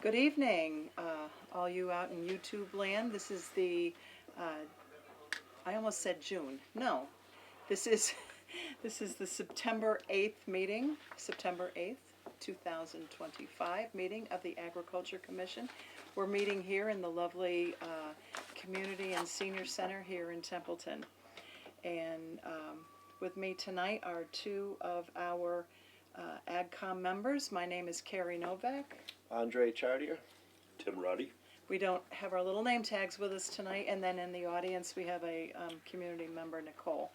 Good evening, all you out in YouTube land. This is the, I almost said June. No, this is this is the September 8th meeting, September 8th, 2025 meeting of the Agriculture Commission. We're meeting here in the lovely Community and Senior Center here in Templeton. And with me tonight are two of our AgCom members. My name is Carrie Novak. Andre Chartier. Tim Roddy. We don't have our little name tags with us tonight, and then in the audience we have a community member, Nicole.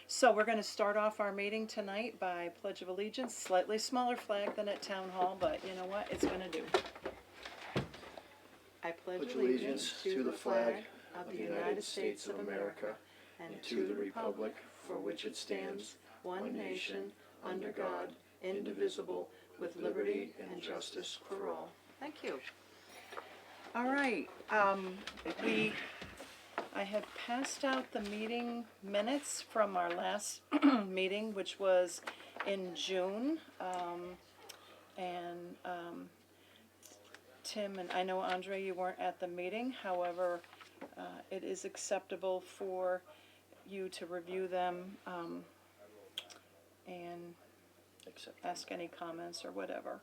So we're going to start off our meeting tonight by Pledge of Allegiance. Slightly smaller flag than at Town Hall, but you know what? It's going to do. I pledge allegiance to the flag of the United States of America and to the republic for which it stands, one nation, under God, indivisible, with liberty and justice for all. Thank you. All right. I have passed out the meeting minutes from our last meeting, which was in June. Tim and I know, Andre, you weren't at the meeting. However, it is acceptable for you to review them and ask any comments or whatever.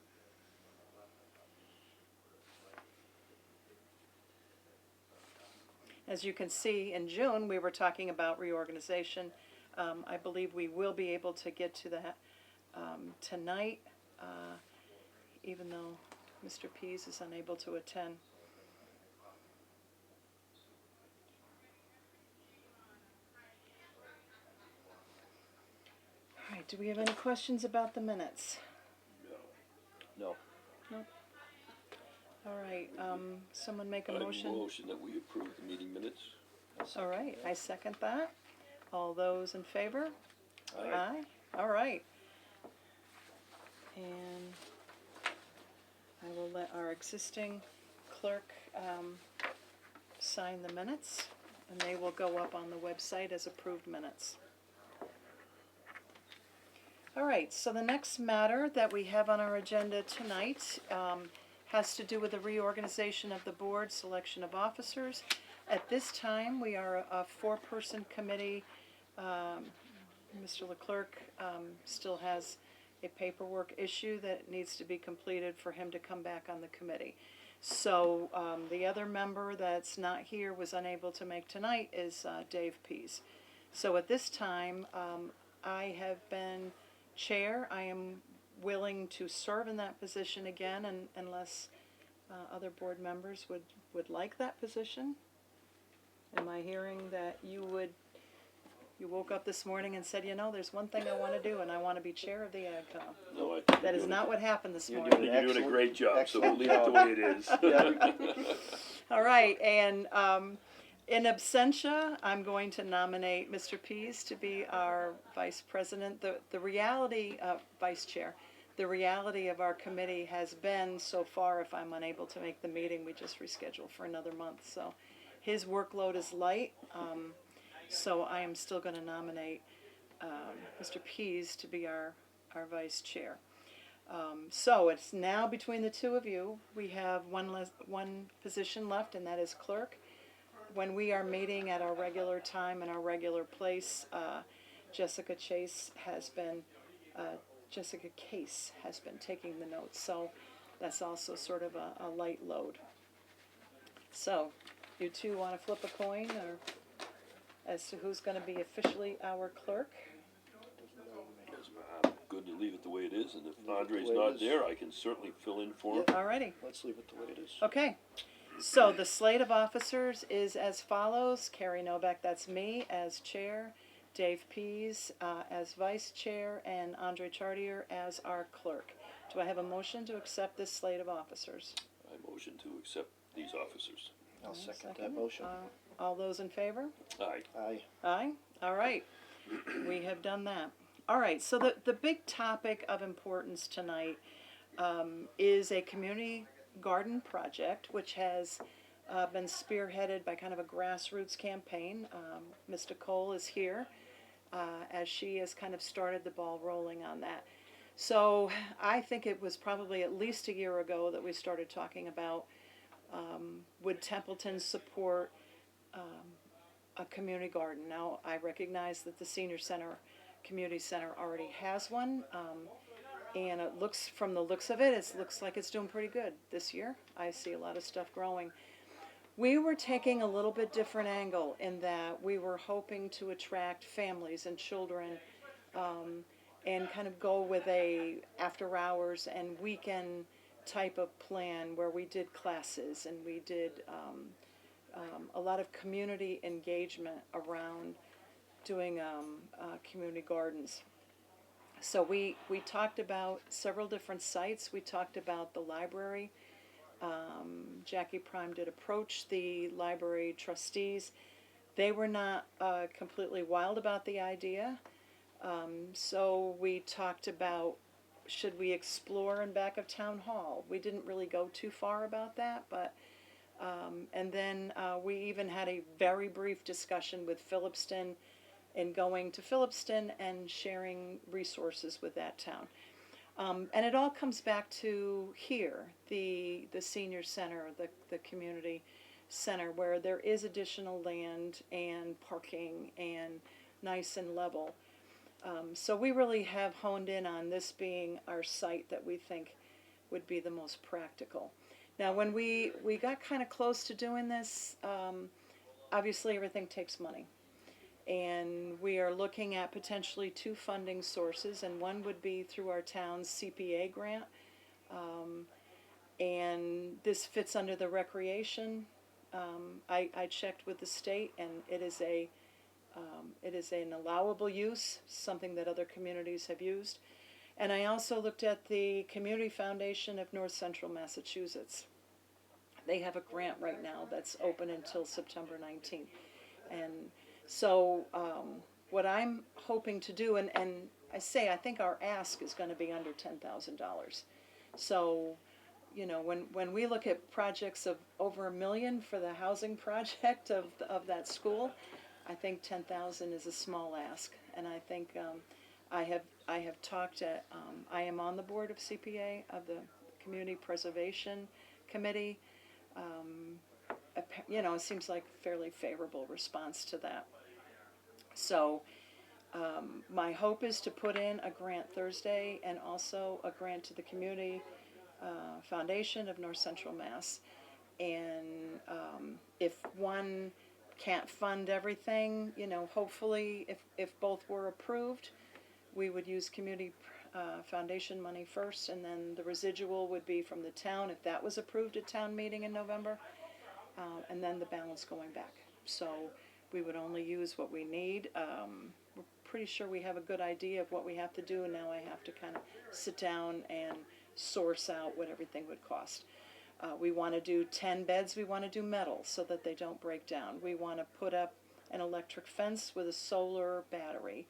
As you can see, in June we were talking about reorganization. I believe we will be able to get to that tonight, even though Mr. Pease is unable to attend. All right, do we have any questions about the minutes? No. Nope. All right, someone make a I motion. motion that we approve the meeting minutes. All right, I second that. All those in favor? Aye. Aye. All right. And I will let our existing clerk sign the minutes, and they will go up on the website as approved minutes. All right, so the next matter that we have on our agenda tonight has to do with the reorganization of the board, selection of officers. At this time, we are a four-person committee. Mr. Leclerc still has a paperwork issue that needs to be completed for him to come back on the committee. So the other member that's not here, was unable to make tonight, is Dave Pease. So at this time, I have been chair. I am willing to serve in that position again, and unless other board members would like that position. Am I hearing that you woke up this morning and said, you know, there's one thing I want to do, and I want to be chair of the AgCom? No, I think That is not what happened this morning. you're doing a great job, so we'll leave it the way it is. All right, and in absentia, I'm going to nominate Mr. Pease to be our vice president. The reality of vice chair, the reality of our committee has been so far, if I'm unable to make the meeting, we just reschedule for another month. So his workload is light, so I am still going to nominate Mr. Pease to be our vice chair. So it's now between the two of you. We have one position left, and that is clerk. When we are meeting at our regular time and our regular place, Jessica Case has been taking the notes, so that's also sort of a light load. So, you two want to flip a coin, or as to who's going to be officially our clerk? I'm good to leave it the way it is, and if Andre's not there, I can certainly fill in for him. Alrighty. Let's leave it the way it is. Okay. So the slate of officers is as follows: Carrie Novak, that's me, as chair; Dave Pease as vice chair; and Andre Chartier as our clerk. Do I have a motion to accept this slate of officers? I motion to accept these officers. I'll second that motion. All those in favor? Aye. Aye. Aye? All right. We have done that. All right, so the big topic of importance tonight is a community garden project, which has been spearheaded by kind of a grassroots campaign. Ms. Nicole is here, as she has kind of started the ball rolling on that. So I think it was probably at least a year ago that we started talking about would Templeton support a community garden. Now, I recognize that the senior center, community center already has one, and it looks, from the looks of it, it looks like it's doing pretty good this year. I see a lot of stuff growing. We were taking a little bit different angle in that we were hoping to attract families and children, and kind of go with a after hours and weekend type of plan where we did classes and we did a lot of community engagement around doing community gardens. So we talked about several different sites. We talked about the library. Jackie Prime did approach the library trustees. They were not completely wild about the idea. So we talked about, should we explore in back of town hall? We didn't really go too far about that, but and then we even had a very brief discussion with Phillipston and going to Phillipston and sharing resources with that town. And it all comes back to here, the senior center, the community center, where there is additional land and parking and nice and level. So we really have honed in on this being our site that we think would be the most practical. Now, when we got kind of close to doing this, obviously everything takes money. And we are looking at potentially two funding sources, and one would be through our town's CPA grant. And this fits under the recreation. I checked with the state, and it is an allowable use, something that other communities have used. And I also looked at the Community Foundation of North Central Massachusetts. They have a grant right now that's open until September 19th. And so what I'm hoping to do, and I think our ask is going to be under $10,000. So, you know, when we look at projects of over $1 million for the housing project of that school, I think 10,000 is a small ask. And I think I have talked at, I am on the board of CPA, of the Community Preservation Committee. You know, it seems like fairly favorable response to that. So my hope is to put in a grant Thursday and also a grant to the Community Foundation of North Central Mass. And if one can't fund everything, you know, hopefully if both were approved, we would use Community Foundation money first, and then the residual would be from the town if that was approved at town meeting in November, and then the balance going back. So we would only use what we need. We're pretty sure we have a good idea of what we have to do, and now I have to kind of sit down and source out what everything would cost. We want to do 10 beds. We want to do metal so that they don't break down. We want to put up an electric fence with a solar battery.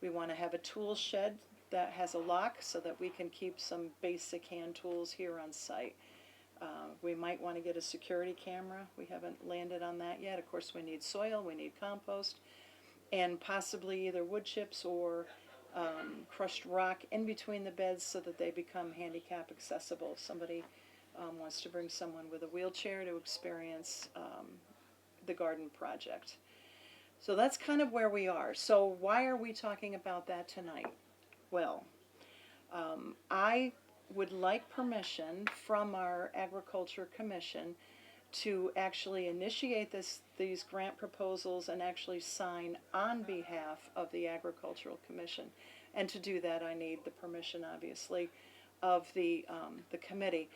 We want to have a tool shed that has a lock so that we can keep some basic hand tools here on site. We might want to get a security camera. We haven't landed on that yet. Of course, we need soil, we need compost, and possibly either wood chips or crushed rock in between the beds so that they become handicap accessible. If somebody wants to bring someone with a wheelchair to experience the garden project. So that's kind of where we are. So why are we talking about that tonight? Well, I would like permission from our Agriculture Commission to actually initiate these grant proposals and actually sign on behalf of the Agricultural Commission. And to do that, I need the permission, obviously, of the committee.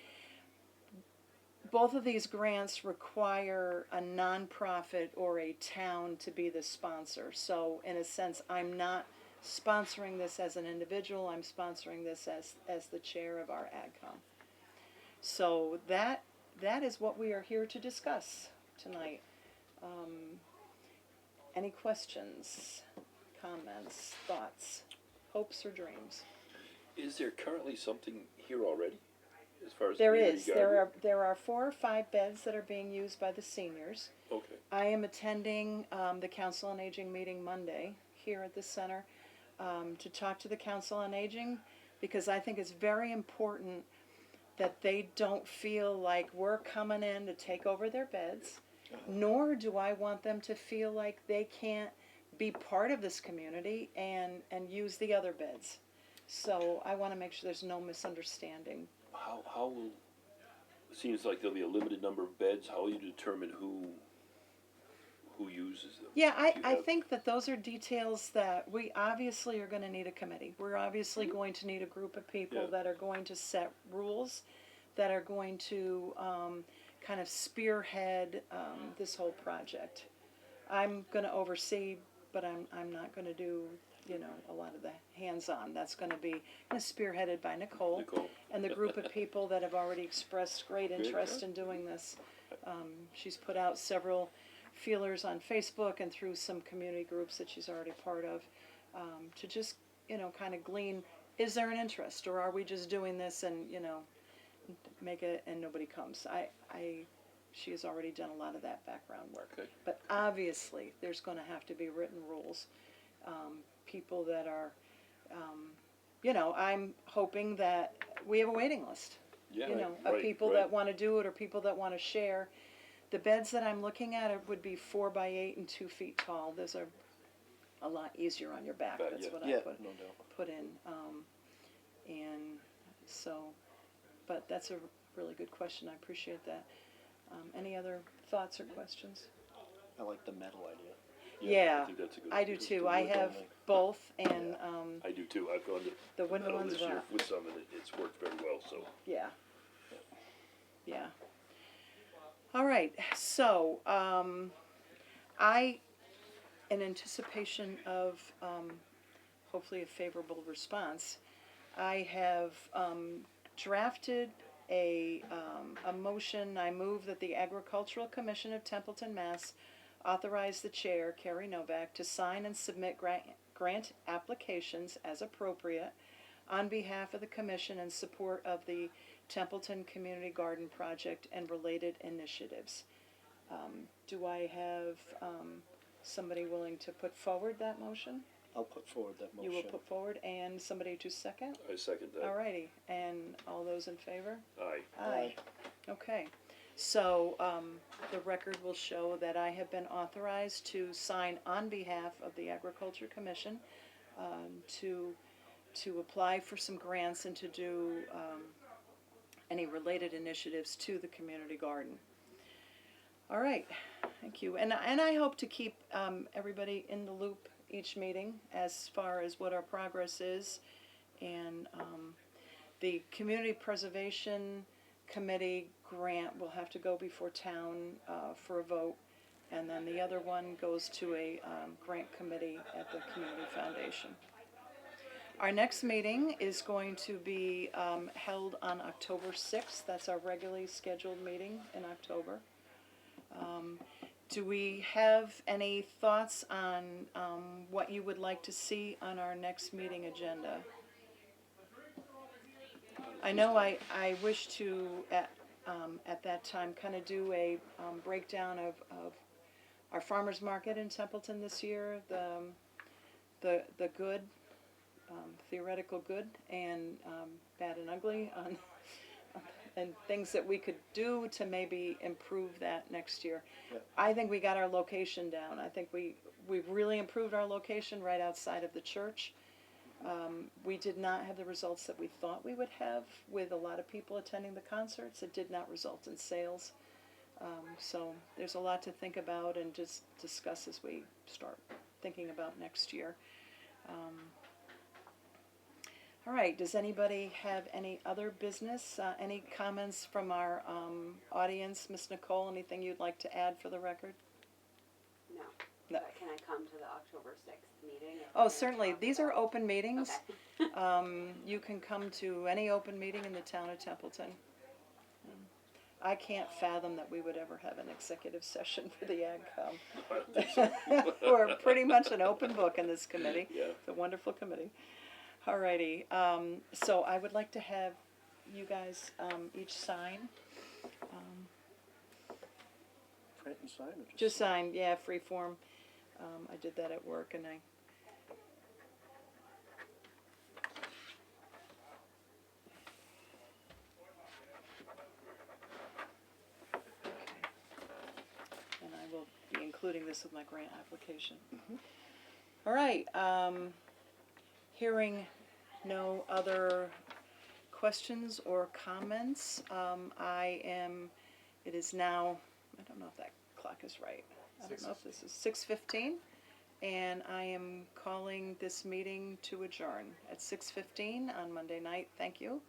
Both of these grants require a nonprofit or a town to be the sponsor. So in a sense, I'm not sponsoring this as an individual, I'm sponsoring this as the chair of our AgCom. So that is what we are here to discuss tonight. Any questions, comments, thoughts, hopes, or dreams? Is there currently something here already? As far as There community is. garden? There are 4 or 5 beds that are being used by the seniors. Okay. I am attending the Council on Aging meeting Monday here at the center to talk to the Council on Aging because I think it's very important that they don't feel like we're coming in to take over their beds, nor do I want them to feel like they can't be part of this community and use the other beds. So I want to make sure there's no misunderstanding. How will, it seems like there'll be a limited number of beds, how will you determine who uses them? Yeah, Do you I have- think that those are details that we obviously are going to need a committee. We're obviously going to need a group of people Yeah. that are going to set rules, that are going to kind of spearhead this whole project. I'm going to oversee, but I'm not going to do, a lot of the hands-on. That's going to be spearheaded by Nicole and the group of people that have already expressed great interest in doing this. She's put out several feelers on Facebook and through some community groups that she's already part of, to just, kind of glean, is there an interest, or are we just doing this and, make it and nobody comes? She has already done a lot of that background work. Okay. But obviously, there's going to have to be written rules. People that are, I'm hoping that we have a waiting list, Yeah, of right, people right. that want to do it or people that want to share. The beds that I'm looking at would be 4 by 8 and 2 feet tall. Those are a lot easier on your back. Back, That's yeah. what Yeah, I no doubt. put in. And so, but that's a really good question. I appreciate that. Any other thoughts or questions? I like the metal idea. Yeah, I think that's a good I do idea. too. the I wood have only. both, and I do too, I've gone to the window metal ones this year rock. with some, and it's worked very well, so. Yeah. Yeah. All right. So, in anticipation of hopefully a favorable response, I have drafted a motion. I move that the Agricultural Commission of Templeton, Mass. Authorize the chair, Carrie Novak, to sign and submit grant applications as appropriate on behalf of the commission in support of the Templeton Community Garden Project and related initiatives. Do I have somebody willing to put forward that motion? I'll put forward that motion. You will put forward, and somebody to second? I second that. Alrighty, and all those in favor? Aye. Aye. Okay, so the record will show that I have been authorized to sign on behalf of the Agriculture Commission to apply for some grants and to do any related initiatives to the community garden. All right, thank you. And I hope to keep everybody in the loop each meeting as far as what our progress is. And the Community Preservation Committee grant will have to go before town for a vote. And then the other one goes to a grant committee at the Community Foundation. Our next meeting is going to be held on October 6th. That's our regularly scheduled meeting in October. Do we have any thoughts on what you would like to see on our next meeting agenda? I know I wish to, at that time, kind of do a breakdown of our farmers market in Templeton this year, the good, theoretical good, and bad and ugly, and things that we could do to maybe improve that next year. Yep. I think we got our location down. I think we've really improved our location right outside of the church. We did not have the results that we thought we would have with a lot of people attending the concerts. It did not result in sales. So there's a lot to think about and just discuss as we start thinking about next year. All right, does anybody have any other business? Any comments from our audience? Ms. Nicole, anything you'd like to add for the record? No. No. But can I come to the October 6th meeting? Oh, certainly. These are open meetings. Okay. You can come to any open meeting in the town of Templeton. I can't fathom that we would ever have an executive session for the AgCom. We're pretty much an open book in this committee. Yeah. It's a wonderful committee. Alrighty, so I would like to have you guys each sign. Print and sign or Just sign, yeah, free form. I did that at work and I will be including this with my grant application. All right, hearing no other questions or comments, it is now, I don't know if that clock is right. I don't know if this is 6:15, and I am calling this meeting to adjourn at 6:15 on Monday night. Thank you.